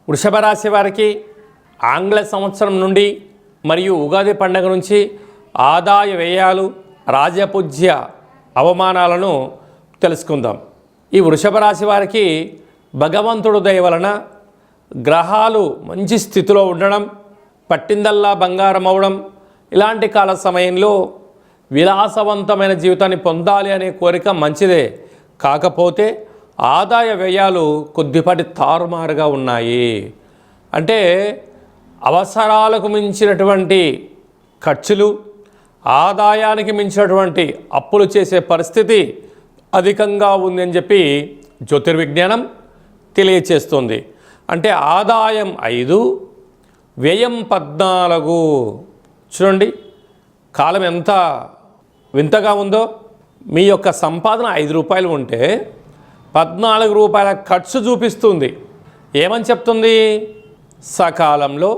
వృషభ రాశి వారికి ఆంగ్ల సంవత్సరం నుండి మరియు ఉగాది పండుగ నుంచి ఆదాయ వ్యయాలు రాజపూజ్య అవమానాలను తెలుసుకుందాం. ఈ వృషభ రాశి వారికి భగవంతుడు దయ వలన గ్రహాలు మంచి స్థితిలో ఉండడం, పట్టిందల్లా బంగారం అవడం, ఇలాంటి కాల సమయంలో విలాసవంతమైన జీవితాన్ని పొందాలి అనే కోరిక మంచిదే. కాకపోతే ఆదాయ వ్యయాలు కొద్దిపాటి తారుమారుగా ఉన్నాయి. అంటే అవసరాలకు మించినటువంటి ఖర్చులు, ఆదాయానికి మించినటువంటి అప్పులు చేసే పరిస్థితి అధికంగా ఉందని చెప్పి జ్యోతిర్విజ్ఞానం తెలియచేస్తుంది. అంటే ఆదాయం 5, వ్యయం 14. చూడండి కాలం ఎంత వింతగా ఉందో. మీ యొక్క సంపాదన 5 రూపాయలు ఉంటే 14 రూపాయల ఖర్చు చూపిస్తుంది. ఏమని చెప్తుంది? సకాలంలో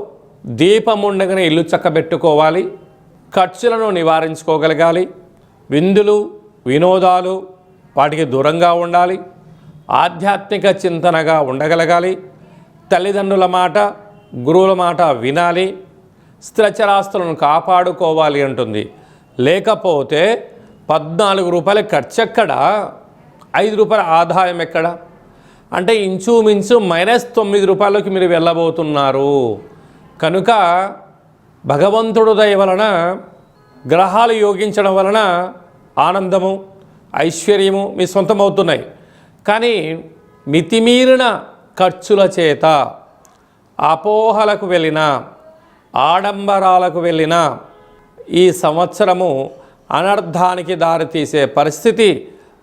దీపం ఉండగానే ఇల్లు చక్కబెట్టుకోవాలి, ఖర్చులను నివారించుకోగలగాలి, విందులు వినోదాలు వాటికి దూరంగా ఉండాలి, ఆధ్యాత్మిక చింతనగా ఉండగలగాలి, తల్లిదండ్రుల మాట గురువుల మాట వినాలి, స్థిరచరాస్తులను కాపాడుకోవాలి అంటుంది. లేకపోతే 14 రూపాయల ఖర్చు ఎక్కడ, 5 రూపాయల ఆదాయం ఎక్కడ? అంటే ఇంచుమించు -9 రూపాయలకి మీరు వెళ్ళబోతున్నారు. కనుక భగవంతుడు దయ వలన గ్రహాలు యోగించడం వలన ఆనందము ఐశ్వర్యము మీ సొంతమవుతున్నాయి. కానీ మితిమీరిన ఖర్చుల చేత అపోహలకు వెళ్ళిన, ఆడంబరాలకు వెళ్ళిన ఈ సంవత్సరము అనర్థానికి దారితీసే పరిస్థితి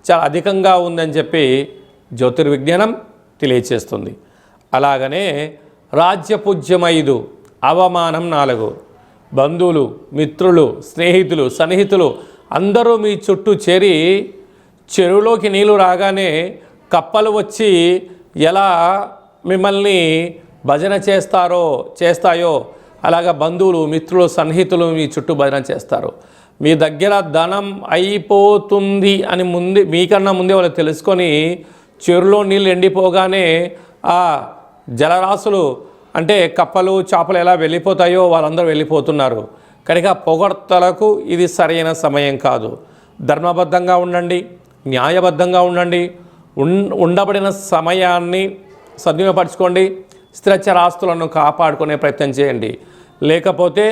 చాలా అధికంగా ఉందని చెప్పి జ్యోతిర్విజ్ఞానం తెలియచేస్తుంది. అలాగనే రాజ్యపూజ్యం 5, అవమానం 4. బంధువులు, మిత్రులు, స్నేహితులు, సన్నిహితులు అందరూ మీ చుట్టూ చేరి చెరువులోకి నీళ్లు రాగానే కప్పలు వచ్చి ఎలా మిమ్మల్ని భజన చేస్తాయో అలాగా బంధువులు, మిత్రులు, సన్నిహితులు మీ చుట్టూ భజన చేస్తారు. మీ దగ్గర ధనం అయిపోతుంది అని మీకన్నా ముందే వాళ్ళు తెలుసుకొని చెరువులో నీళ్ళు ఎండిపోగానే ఆ జలరాశులు అంటే కప్పలు చేపలు ఎలా వెళ్ళిపోతాయో వాళ్ళందరూ వెళ్ళిపోతున్నారు. కనుక పొగడ్తలకు ఇది సరైన సమయం కాదు. ధర్మబద్ధంగా ఉండండి, న్యాయబద్ధంగా ఉండండి, ఉండబడిన సమయాన్ని సద్వినియోగపరచుకోండి, స్థిరచరాస్తులను కాపాడుకునే ప్రయత్నం చేయండి. లేకపోతే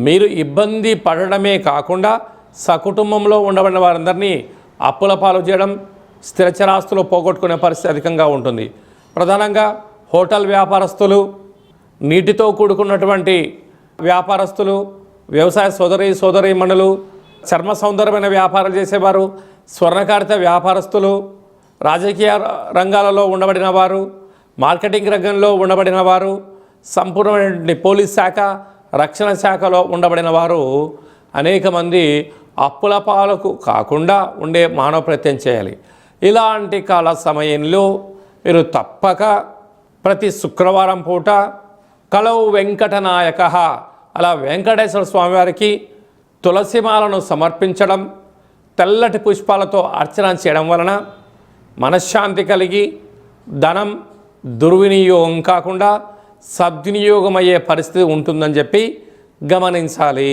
మీరు ఇబ్బంది పడడమే కాకుండా సకుటుంబంలో ఉండబడిన వారందరినీ అప్పుల పాలు చేయడం, స్థిరచరాస్తులు పోగొట్టుకునే పరిస్థితి అధికంగా ఉంటుంది. ప్రధానంగా హోటల్ వ్యాపారస్తులు, నీటితో కూడుకున్నటువంటి వ్యాపారస్తులు, వ్యవసాయ సోదరీమణులు, చర్మ సౌందర్యమైన వ్యాపారాలు చేసేవారు, స్వర్ణకారిత వ్యాపారస్తులు, రాజకీయ రంగాలలో ఉండబడిన వారు, మార్కెటింగ్ రంగంలో ఉండబడిన వారు, సంపూర్ణమైన పోలీస్ శాఖ, రక్షణ శాఖలో ఉండబడిన వారు అనేక మంది అప్పుల పాలకు కాకుండా ఉండే మానవ ప్రయత్నం చేయాలి. ఇలాంటి కాల సమయంలో మీరు తప్పక ప్రతి శుక్రవారం పూట కలౌ వెంకటనాయక అలా వెంకటేశ్వర స్వామివారికి తులసిమాలను సమర్పించడం, తెల్లటి పుష్పాలతో అర్చన చేయడం వలన మనశ్శాంతి కలిగి ధనం దుర్వినియోగం కాకుండా సద్వినియోగం అయ్యే పరిస్థితి ఉంటుందని చెప్పి గమనించాలి.